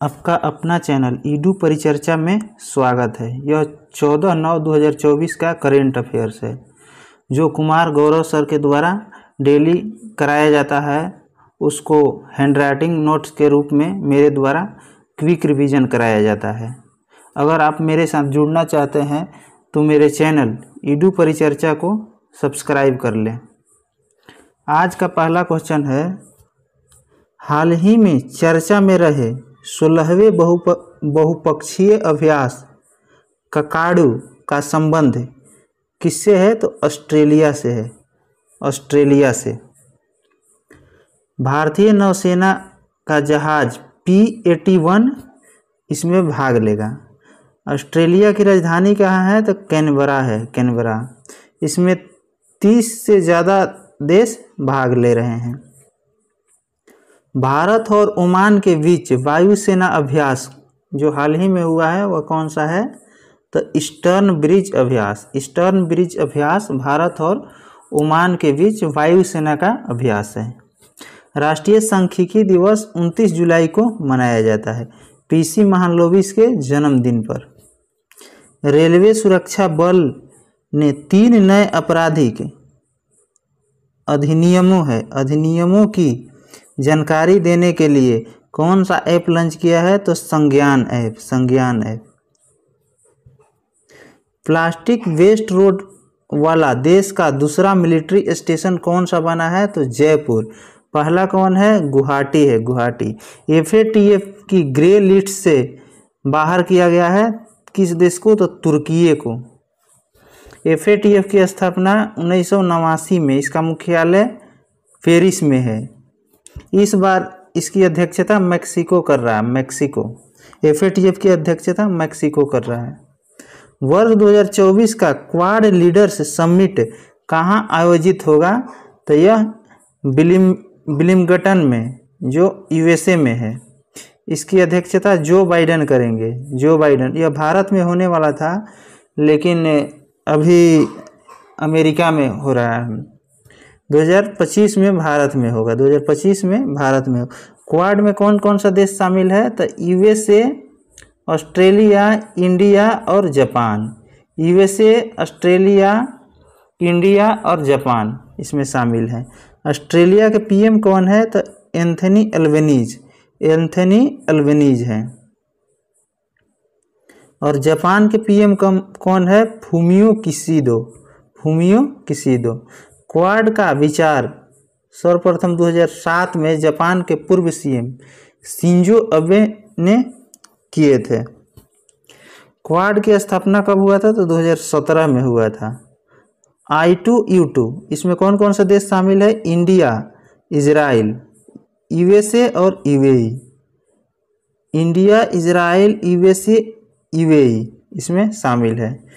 आपका अपना channel Edu परिचर्चा में स्वागत है। यह 14/9/2024 का करेंट अफेयर्स है जो कुमार गौरव सर के द्वारा डेली कराया जाता है। उसको हैंडराइटिंग नोट्स के रूप में मेरे द्वारा क्विक रिवीजन कराया जाता है। अगर आप मेरे साथ जुड़ना चाहते हैं तो मेरे चैनल ईडू परिचर्चा को सब्सक्राइब कर लें। आज का पहला क्वेश्चन है, हाल ही में चर्चा में रहे 16वें बहुपक्षीय अभ्यास ककाडू का संबंध किससे है? तो ऑस्ट्रेलिया से है। ऑस्ट्रेलिया से भारतीय नौसेना का जहाज P-81 इसमें भाग लेगा। ऑस्ट्रेलिया की राजधानी कहाँ है? तो कैनबरा है। कैनबरा इसमें 30 से ज़्यादा देश भाग ले रहे हैं। भारत और ओमान के बीच वायुसेना अभ्यास जो हाल ही में हुआ है वह कौन सा है? तो ईस्टर्न ब्रिज अभ्यास। ईस्टर्न ब्रिज अभ्यास भारत और ओमान के बीच वायुसेना का अभ्यास है। राष्ट्रीय सांख्यिकी दिवस 29 जुलाई को मनाया जाता है PC महालनोबिस के जन्मदिन पर। रेलवे सुरक्षा बल ने 3 नए आपराधिक अधिनियमों की जानकारी देने के लिए कौन सा ऐप लॉन्च किया है? तो संज्ञान ऐप। प्लास्टिक वेस्ट रोड वाला देश का दूसरा मिलिट्री स्टेशन कौन सा बना है? तो जयपुर। पहला कौन है? गुवाहाटी है। गुवाहाटी FATF की ग्रे लिस्ट से बाहर किया गया है किस देश को? तो तुर्की को। FATF की स्थापना 1989 में, इसका मुख्यालय पेरिस में है। इस बार इसकी अध्यक्षता मैक्सिको कर रहा है। मैक्सिको FATF की अध्यक्षता मैक्सिको कर रहा है। वर्ष 2024 का क्वाड लीडर्स समिट कहाँ आयोजित होगा? तो यह विलिंगटन में जो USA में है। इसकी अध्यक्षता जो बाइडेन करेंगे। Joe Biden. यह भारत में होने वाला था लेकिन अभी अमेरिका में हो रहा है। 2025 में भारत में होगा। 2025 में भारत में। क्वाड में कौन कौन सा देश शामिल है? तो USA, ऑस्ट्रेलिया, इंडिया और जापान। USA, ऑस्ट्रेलिया, इंडिया और जापान इसमें शामिल है। ऑस्ट्रेलिया के PM कौन है? तो एंथनी अल्बनीज है। और जापान के PM कौन है? फूमियो किशिदो। क्वाड का विचार सर्वप्रथम 2007 में जापान के पूर्व CM शिंजो अबे ने किए थे। क्वाड की स्थापना कब हुआ था? तो 2017 में हुआ था। I2U2 इसमें कौन कौन सा देश शामिल है? इंडिया, इजराइल, USA और UAE। India, Israel, USA, UAE इसमें शामिल है।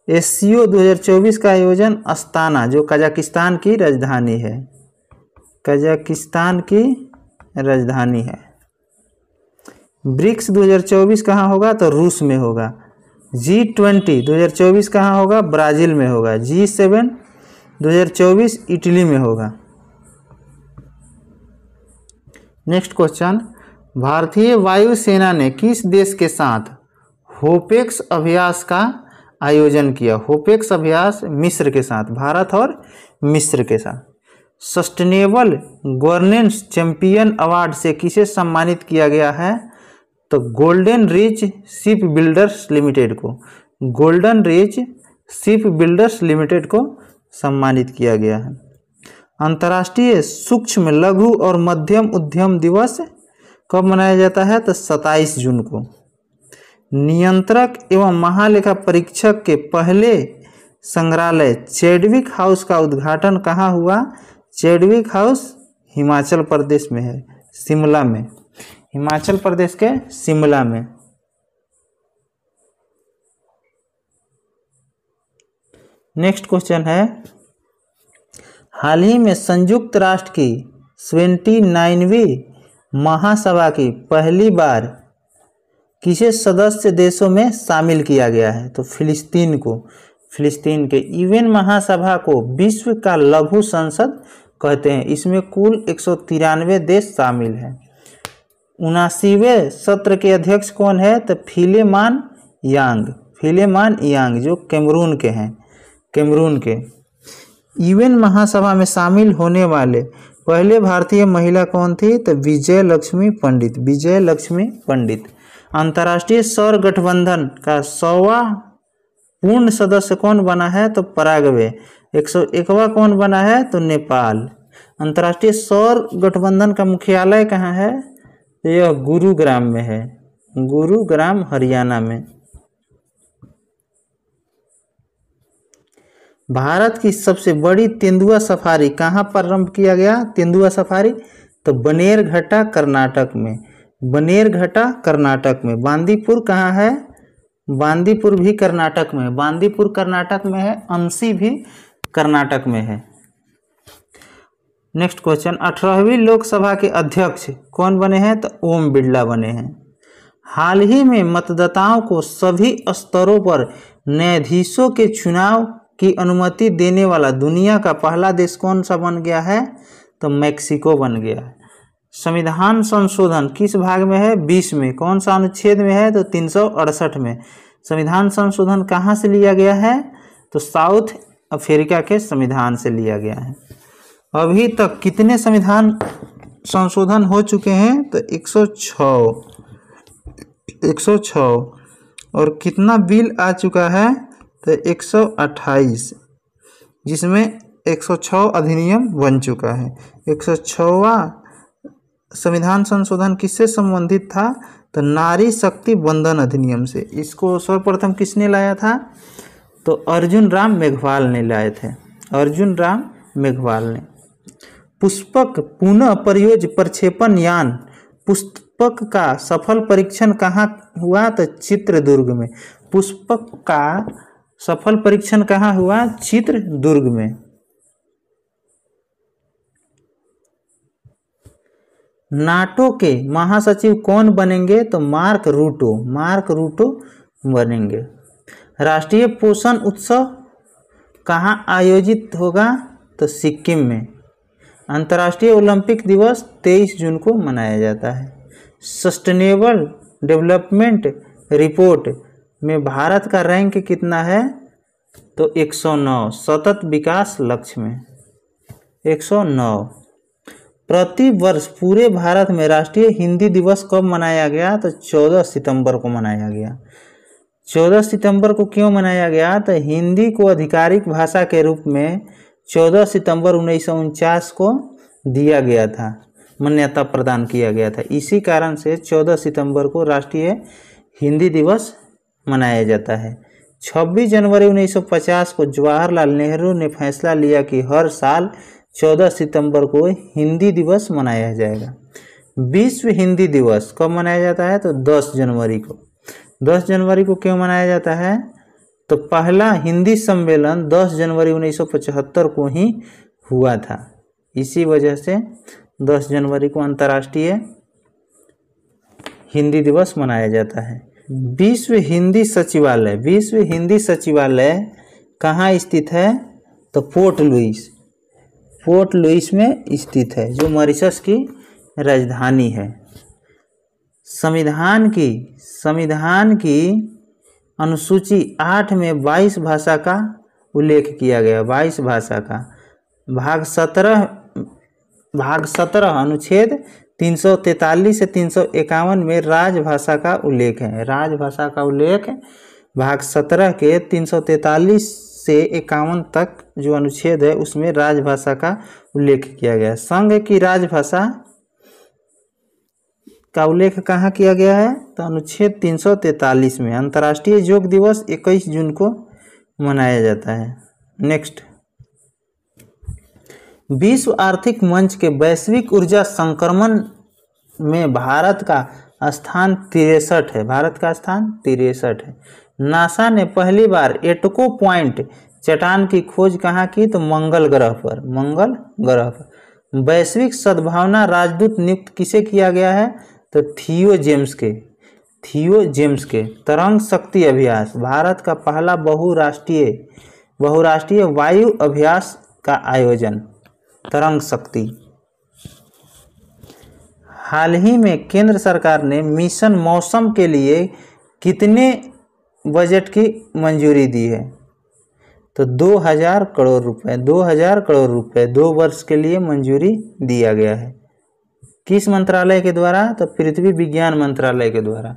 SCO 2024 का आयोजन अस्ताना जो कजाकिस्तान की राजधानी है। ब्रिक्स 2024 कहाँ होगा? तो रूस में होगा। G20 2024 कहाँ होगा? ब्राज़ील में होगा। G7 2024 इटली में होगा। नेक्स्ट क्वेश्चन, भारतीय वायुसेना ने किस देश के साथ होपेक्स अभ्यास का आयोजन किया? होपेक्स अभ्यास मिस्र के साथ। भारत और मिस्र के साथ। सस्टेनेबल गवर्नेंस चैंपियन अवार्ड से किसे सम्मानित किया गया है? तो Golden Rich Ship Builders Limited को। Golden Rich Ship Builders Limited को सम्मानित किया गया है। अंतर्राष्ट्रीय सूक्ष्म, लघु और मध्यम उद्यम दिवस कब मनाया जाता है? तो 27 जून को। नियंत्रक एवं महालेखा परीक्षक के पहले संग्रहालय चैडविक हाउस का उद्घाटन कहाँ हुआ? चैडविक हाउस हिमाचल प्रदेश में है, शिमला में। हिमाचल प्रदेश के शिमला में। नेक्स्ट क्वेश्चन है, हाल ही में संयुक्त राष्ट्र की 29वीं महासभा की पहली बार किसे सदस्य देशों में शामिल किया गया है? तो फिलिस्तीन को। फिलिस्तीन के UN महासभा को विश्व का लघु संसद कहते हैं। इसमें कुल 193 देश शामिल हैं। 79वें सत्र के अध्यक्ष कौन है? तो फिलेमान यांग जो कैमरून के हैं, कैमरून के। यूएन महासभा में शामिल होने वाले पहले भारतीय महिला कौन थी? तो विजय लक्ष्मी पंडित। अंतर्राष्ट्रीय सौर गठबंधन का 100वां पूर्ण सदस्य कौन बना है? तो पराग्वे। 101वां कौन बना है? तो नेपाल। अंतर्राष्ट्रीय सौर गठबंधन का मुख्यालय कहाँ है? तो यह गुरुग्राम में है, गुरुग्राम हरियाणा में। भारत की सबसे बड़ी तेंदुआ सफारी कहाँ प्रारंभ किया गया? तेंदुआ सफारी तो बनेरघट्टा कर्नाटक में। बांदीपुर कहाँ है? बांदीपुर भी कर्नाटक में, बांदीपुर कर्नाटक में है, अंसी भी कर्नाटक में है। नेक्स्ट क्वेश्चन, 18वीं लोकसभा के अध्यक्ष कौन बने हैं? तो ओम बिरला बने हैं। हाल ही में मतदाताओं को सभी स्तरों पर न्यायाधीशों के चुनाव की अनुमति देने वाला दुनिया का पहला देश कौन सा बन गया है? तो मैक्सिको बन गया है। संविधान संशोधन किस भाग में है? 20 में। कौन सा अनुच्छेद में है? तो 368 में। संविधान संशोधन कहाँ से लिया गया है? तो साउथ अफ्रीका के संविधान से लिया गया है। अभी तक कितने संविधान संशोधन हो चुके हैं? तो 106। और कितना बिल आ चुका है? तो 128, जिसमें 106 अधिनियम बन चुका है। 106वां संविधान संशोधन किससे संबंधित था? तो नारी शक्ति बंधन अधिनियम से। इसको सर्वप्रथम किसने लाया था? तो अर्जुन राम मेघवाल ने लाए थे, अर्जुन राम मेघवाल ने। पुष्पक पुनः प्रयोज्य प्रक्षेपण यान पुष्पक का सफल परीक्षण कहाँ हुआ? तो चित्रदुर्ग में। पुष्पक का सफल परीक्षण कहाँ हुआ? चित्रदुर्ग में। नाटो के महासचिव कौन बनेंगे? तो मार्क रूटो बनेंगे। राष्ट्रीय पोषण उत्सव कहाँ आयोजित होगा? तो सिक्किम में। अंतर्राष्ट्रीय ओलंपिक दिवस 23 जून को मनाया जाता है। सस्टेनेबल डेवलपमेंट रिपोर्ट में भारत का रैंक कितना है? तो 109, सतत विकास लक्ष्य में 109। प्रति वर्ष पूरे भारत में राष्ट्रीय हिंदी दिवस कब मनाया गया? तो 14 सितंबर को मनाया गया। 14 सितंबर को क्यों मनाया गया? तो हिंदी को आधिकारिक भाषा के रूप में 14 सितंबर 1949 को दिया गया था, मान्यता प्रदान किया गया था। इसी कारण से 14 सितंबर को राष्ट्रीय हिंदी दिवस मनाया जाता है। 26 जनवरी 1950 को जवाहरलाल नेहरू ने फैसला लिया कि हर साल 14 सितंबर को हिंदी दिवस मनाया जाएगा। विश्व हिंदी दिवस कब मनाया जाता है? तो 10 जनवरी को। 10 जनवरी को क्यों मनाया जाता है? तो पहला हिंदी सम्मेलन 10 जनवरी 1975 को ही हुआ था। इसी वजह से 10 जनवरी को अंतर्राष्ट्रीय हिंदी दिवस मनाया जाता है। विश्व हिंदी सचिवालय कहाँ स्थित है? तो पोर्ट लुइस में स्थित है, जो मॉरिशस की राजधानी है। संविधान की अनुसूची 8 में 22 भाषा का उल्लेख किया गया। 22 भाषा का। भाग 17 अनुच्छेद 343 से 351 में राजभाषा का उल्लेख है। राजभाषा का उल्लेख भाग 17 के 343 से 51 तक जो अनुच्छेद है उसमें राजभाषा का उल्लेख किया गया है। संघ की राजभाषा का उल्लेख कहाँ किया गया है? तो अनुच्छेद 343 में। अंतर्राष्ट्रीय योग दिवस 21 जून को मनाया जाता है। नेक्स्ट, विश्व आर्थिक मंच के वैश्विक ऊर्जा संक्रमण में भारत का स्थान 63 है। भारत का स्थान 63 है। नासा ने पहली बार एटको पॉइंट चट्टान की खोज कहाँ की? तो मंगल ग्रह पर। वैश्विक सद्भावना राजदूत नियुक्त किसे किया गया है? तो थियो जेम्स के। तरंग शक्ति अभ्यास भारत का पहला बहुराष्ट्रीय वायु अभ्यास का आयोजन। तरंग शक्ति हाल ही में केंद्र सरकार ने मिशन मौसम के लिए कितने बजट की मंजूरी दी है? तो 2000 करोड़ रुपए, 2000 करोड़ रुपए 2 वर्ष के लिए मंजूरी दिया गया है। किस मंत्रालय के द्वारा? तो पृथ्वी विज्ञान मंत्रालय के द्वारा।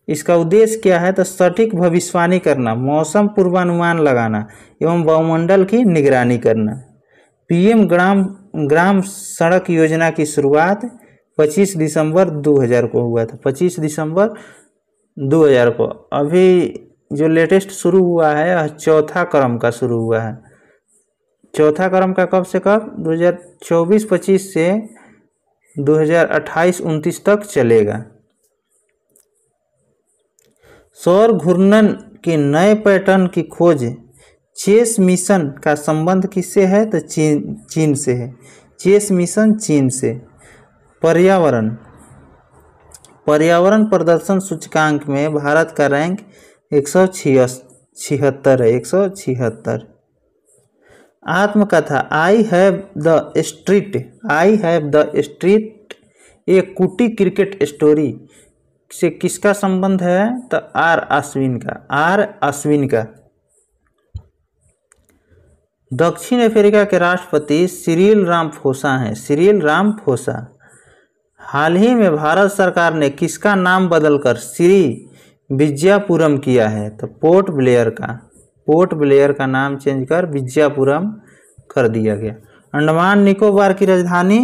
इसका उद्देश्य क्या है? तो सटीक भविष्यवाणी करना, मौसम पूर्वानुमान लगाना एवं वायुमंडल की निगरानी करना। पीएम ग्राम सड़क योजना की शुरुआत 25 दिसंबर 2000 को हुआ था। 25 दिसंबर 2000 को। अभी जो लेटेस्ट शुरू हुआ है 4था क्रम का शुरू हुआ है। 4था क्रम का कब से कब? 2024-25 से 2028-29 तक चलेगा। सौर घूर्णन के नए पैटर्न की खोज चेस मिशन का संबंध किससे है? तो चीन से है। चेस मिशन चीन से। पर्यावरण प्रदर्शन सूचकांक में भारत का रैंक 176 है। 176। आत्मकथा आई हैव द स्ट्रीट एक कुटी क्रिकेट स्टोरी से किसका संबंध है? तो आर अश्विन का। दक्षिण अफ्रीका के राष्ट्रपति सिरिल रामाफोसा हैं। Cyril Ramaphosa. हाल ही में भारत सरकार ने किसका नाम बदलकर श्री विजयपुरम किया है? तो पोर्ट ब्लेयर का नाम चेंज कर विजयपुरम कर दिया गया। अंडमान निकोबार की राजधानी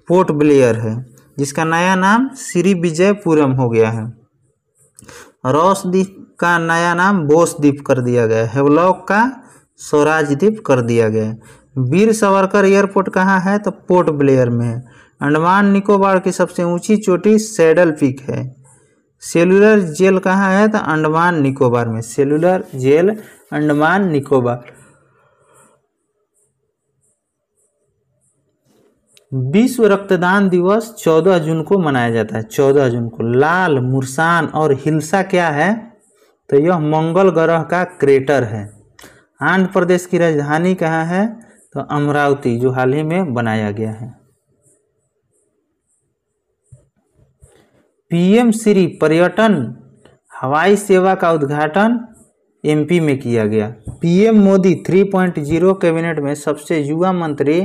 पोर्ट ब्लेयर है, जिसका नया नाम श्री विजयपुरम हो गया है। रॉस द्वीप का नया नाम बोस द्वीप कर दिया गया। हेवलॉक का स्वराज द्वीप कर दिया गया। वीर सावरकर एयरपोर्ट कहाँ है? तो पोर्ट ब्लेयर में है। अंडमान निकोबार की सबसे ऊंची चोटी सैडल पीक है। सेलुलर जेल कहाँ है? तो अंडमान निकोबार में। Cellular Jail Andaman Nicobar. विश्व रक्तदान दिवस 14 जून को मनाया जाता है। 14 जून को। लाल, मुर्सान और हिल्सा क्या है? तो यह मंगल ग्रह का क्रेटर है। आंध्र प्रदेश की राजधानी कहाँ है? तो अमरावती, जो हाल ही में बनाया गया है। पीएम श्री पर्यटन हवाई सेवा का उद्घाटन एमपी में किया गया। पीएम मोदी 3.0 कैबिनेट में सबसे युवा मंत्री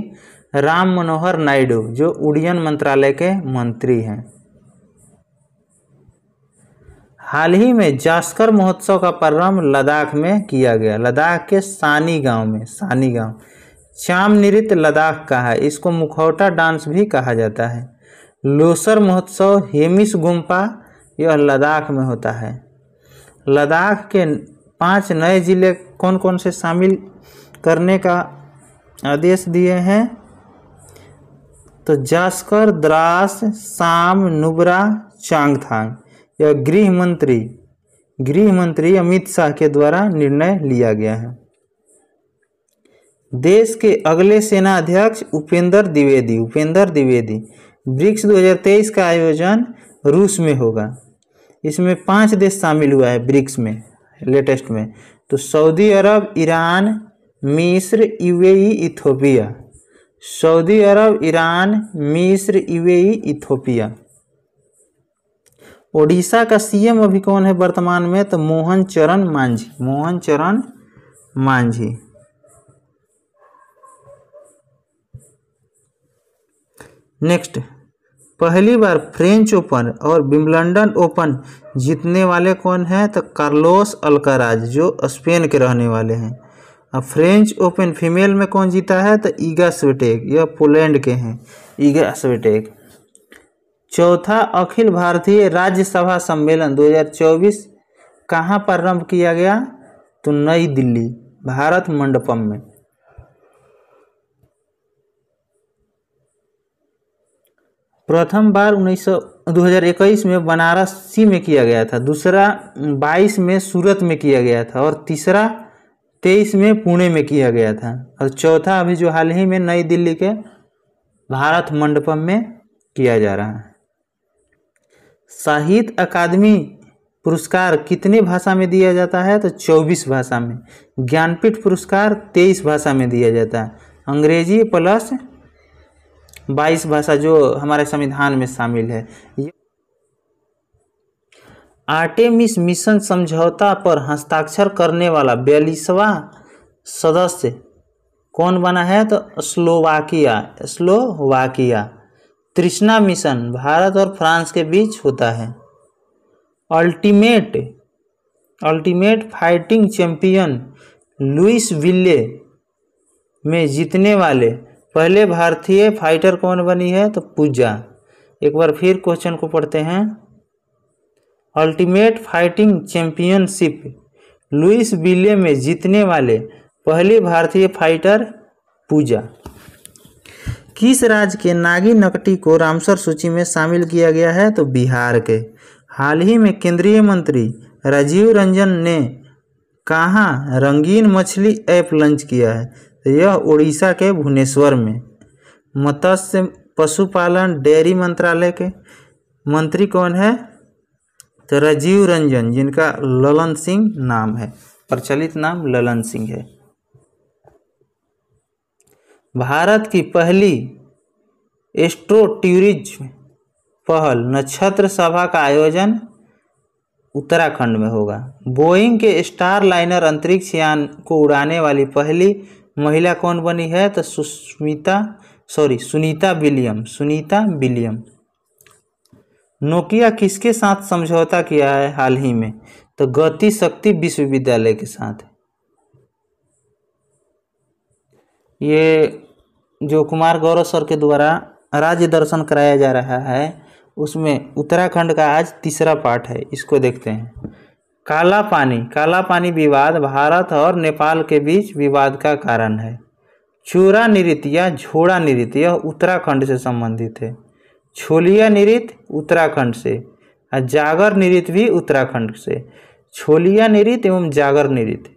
राम मनोहर नायडू, जो उड्डयन मंत्रालय के मंत्री हैं। हाल ही में जास्कर महोत्सव का प्रारंभ लद्दाख में किया गया। लद्दाख के सानी गांव। चाम नृत्य लद्दाख का है। इसको मुखौटा डांस भी कहा जाता है। लोसर महोत्सव हेमिस गुम्पा, यह लद्दाख में होता है। लद्दाख के 5 नए जिले कौन कौन से शामिल करने का आदेश दिए हैं? तो जास्कर, द्रास, साम, नुब्रा, चांगथांग। यह गृह मंत्री अमित शाह के द्वारा निर्णय लिया गया है। देश के अगले सेना अध्यक्ष उपेंद्र द्विवेदी। ब्रिक्स 2023 का आयोजन रूस में होगा। इसमें 5 देश शामिल हुआ है ब्रिक्स में, लेटेस्ट में। तो सऊदी अरब, ईरान, मिस्र, यूएई, इथोपिया। सऊदी अरब, ईरान, मिस्र, यूएई, इथोपिया। ओडिशा का सीएम अभी कौन है वर्तमान में? तो मोहन चरण मांझी। नेक्स्ट, पहली बार फ्रेंच ओपन और विंबलडन ओपन जीतने वाले कौन हैं? तो कार्लोस अल्काराज, जो स्पेन के रहने वाले हैं। अब फ्रेंच ओपन फीमेल में कौन जीता है? तो ईगा स्विटेक, यह पोलैंड के हैं। ईगा स्विटेक। चौथा अखिल भारतीय राज्यसभा सम्मेलन 2024 कहाँ प्रारंभ किया गया? तो नई दिल्ली, भारत मंडपम में। प्रथम बार 2021 में बनारसी में किया गया था। दूसरा 22 में सूरत में किया गया था। और तीसरा 23 में पुणे में किया गया था। और चौथा अभी जो हाल ही में नई दिल्ली के भारत मंडपम में किया जा रहा है। साहित्य अकादमी पुरस्कार कितनी भाषा में दिया जाता है? तो 24 भाषा में। ज्ञानपीठ पुरस्कार 23 भाषा में दिया जाता है। अंग्रेजी प्लस 22 भाषा जो हमारे संविधान में शामिल है। आर्टेमिस मिशन समझौता पर हस्ताक्षर करने वाला 42वां सदस्य कौन बना है? तो स्लोवाकिया। तृष्णा मिशन भारत और फ्रांस के बीच होता है। अल्टीमेट फाइटिंग चैंपियन लुइस विले में जीतने वाले पहले भारतीय फाइटर कौन बनी है? तो पूजा। एक बार फिर क्वेश्चन को पढ़ते हैं। अल्टीमेट फाइटिंग चैंपियनशिप लुइस विले में जीतने वाले पहली भारतीय फाइटर पूजा। किस राज्य के नागी नकटी को रामसर सूची में शामिल किया गया है? तो बिहार के। हाल ही में केंद्रीय मंत्री राजीव रंजन ने कहाँ रंगीन मछली ऐप लॉन्च किया है? तो यह उड़ीसा के भुवनेश्वर में। मत्स्य पशुपालन डेयरी मंत्रालय के मंत्री कौन है? तो राजीव रंजन, जिनका ललन सिंह नाम है, प्रचलित नाम ललन सिंह है। भारत की पहली एस्ट्रो टूरिज्म पहल नक्षत्र सभा का आयोजन उत्तराखंड में होगा। बोइंग के स्टार लाइनर अंतरिक्ष यान को उड़ाने वाली पहली महिला कौन बनी है? तो सुनीता विलियम। नोकिया किसके साथ समझौता किया है हाल ही में? तो गति शक्ति विश्वविद्यालय के साथ। ये जो कुमार गौरव सर के द्वारा राज्य दर्शन कराया जा रहा है, उसमें उत्तराखंड का आज तीसरा पार्ट है। इसको देखते हैं। काला पानी विवाद भारत और नेपाल के बीच विवाद का कारण है। चूरा नृत्य या झोड़ा नृत्य यह उत्तराखंड से संबंधित है। छोलिया नृत्य उत्तराखंड से और जागर नृत्य भी उत्तराखंड से। छोलिया नृत्य एवं जागर नृत्य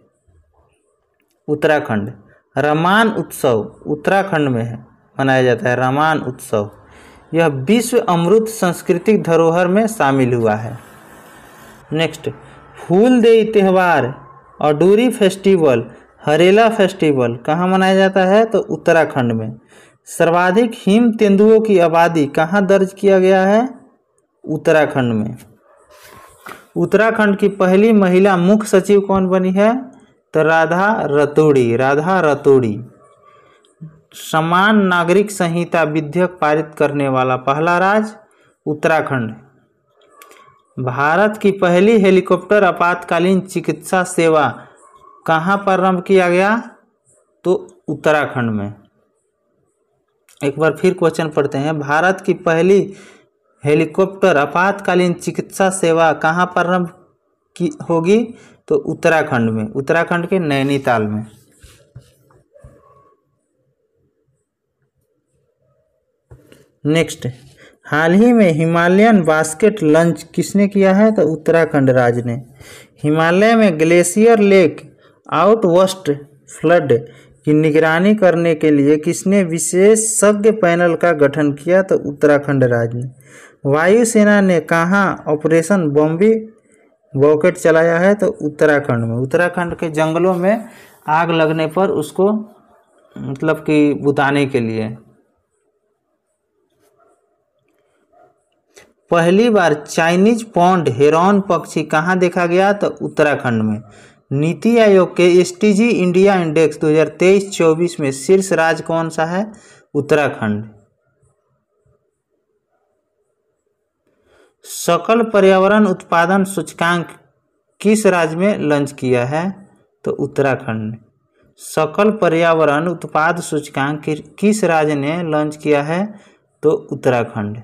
उत्तराखंड। रमान उत्सव उत्तराखंड में है, मनाया जाता है रमान उत्सव। यह विश्व अमृत सांस्कृतिक धरोहर में शामिल हुआ है। नेक्स्ट, फूलदेई त्यौहार अडूरी फेस्टिवल हरेला फेस्टिवल कहाँ मनाया जाता है? तो उत्तराखंड में। सर्वाधिक हिम तेंदुओं की आबादी कहाँ दर्ज किया गया है? उत्तराखंड में। उत्तराखंड की पहली महिला मुख्य सचिव कौन बनी है? तो राधा रतोड़ी। समान नागरिक संहिता विधेयक पारित करने वाला पहला राज्य उत्तराखंड। भारत की पहली हेलीकॉप्टर आपातकालीन चिकित्सा सेवा कहाँ प्रारंभ किया गया? तो उत्तराखंड में। एक बार फिर क्वेश्चन पढ़ते हैं। भारत की पहली हेलीकॉप्टर आपातकालीन चिकित्सा सेवा कहाँ प्रारंभ की होगी? तो उत्तराखंड में, उत्तराखंड के नैनीताल में। नेक्स्ट, हाल ही में हिमालयन बास्केट लॉन्च किसने किया है? तो उत्तराखंड राज्य ने। हिमालय में ग्लेशियर लेक आउटवर्स्ट फ्लड की निगरानी करने के लिए किसने विशेषज्ञ पैनल का गठन किया? तो उत्तराखंड राज्य ने। वायुसेना ने कहाँ ऑपरेशन बॉम्बी रॉकेट चलाया है? तो उत्तराखंड में। उत्तराखंड के जंगलों में आग लगने पर उसको मतलब कि बुताने के लिए। पहली बार चाइनीज पॉन्ड हेरॉन पक्षी कहाँ देखा गया? तो उत्तराखंड में। नीति आयोग के एसटीजी इंडिया इंडेक्स 2023-24 में शीर्ष राज्य कौन सा है? उत्तराखंड। सकल पर्यावरण उत्पादन सूचकांक किस राज्य में लॉन्च किया है? तो उत्तराखंड ने। सकल पर्यावरण उत्पाद सूचकांक किस राज्य ने लॉन्च किया है? तो उत्तराखंड।